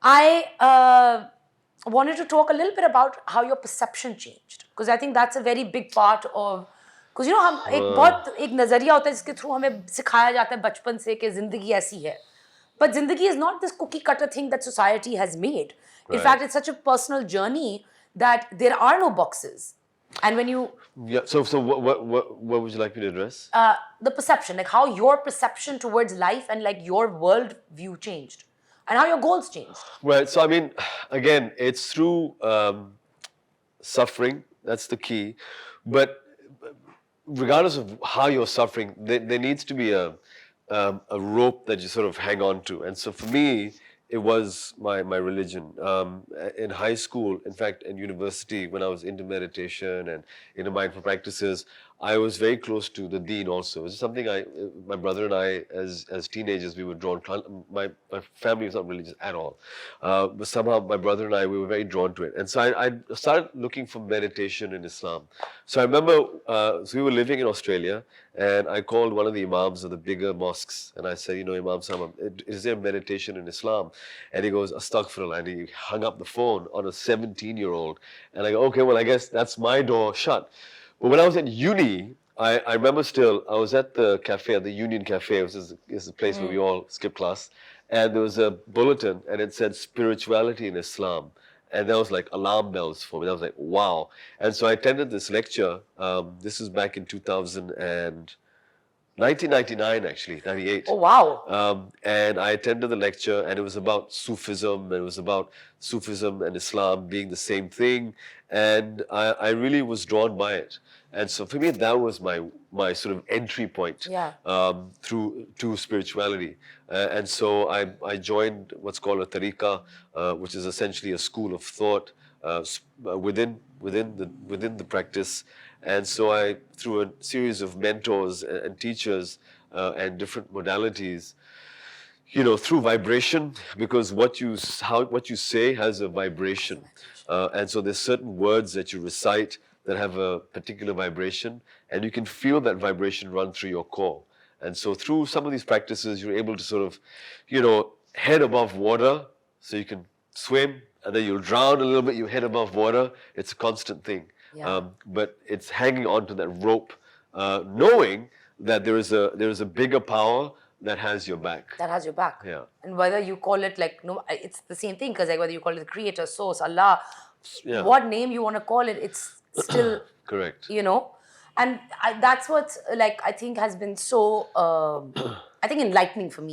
I wanted to talk a little bit about how your perception changed, because I think that's a very big part of, because you know हम एक नजरिया होता है जिसके through हमें सिखाया जाता है बचपन से कि जिंदगी ऐसी है, but जिंदगी is not this cookie cutter thing that society has made. In fact, it's such a personal journey that there are no boxes. And when you So what would you like me to address? The perception, like how your perception towards life and like your world view changed, and how your goals changed. Well, so I mean, again, it's through suffering. That's the key. But regardless of how you're suffering, there needs to be a rope that you sort of hang on to. And so for me, it was my religion. In high school, in fact, in university, when I was into meditation and into mindful practices, I was very close to the deen also. It was something my brother and I, as teenagers, we were drawn. My family was not religious at all. But somehow my brother and I, we were very drawn to it. And so I started looking for meditation in Islam. So I remember, so we were living in Australia, and I called one of the imams of the bigger mosques, and I said, you know, Imam Samam, is there meditation in Islam? And he goes, Astaghfirullah, and he hung up the phone on a 17-year-old. And I go, okay, well, I guess that's my door shut. But when I was at uni, I remember still, I was at the cafe, at the Union Cafe, which is a place where we all skip class, and there was a bulletin, and it said spirituality in Islam. And that was like alarm bells for me. I was like, wow. And so I attended this lecture. This was back in 1999, actually, 98. Oh, wow. And I attended the lecture, and it was about Sufism, and it was about Sufism and Islam being the same thing. And I really was drawn by it. And so for me, that was my sort of entry point to spirituality. And so I joined what's called a tariqa, which is essentially a school of thought within the practice. And so I, through a series of mentors and teachers and different modalities, you know, through vibration, because what you say has a vibration, and so there's certain words that you recite that have a particular vibration, and you can feel that vibration run through your core. And so through some of these practices, you're able to sort of, you know, head above water, so you can swim, and then you'll drown a little bit, you head above water. It's a constant thing. But it's hanging on to that rope, knowing that there is a bigger power that has your back. That has your back. Yeah. And whether you call it like, no, it's the same thing, because like whether you call it the creator, source, Allah, Yeah. what name you want to call it, it's still Correct. You know. And that's what's like, I think has been so I think enlightening for me.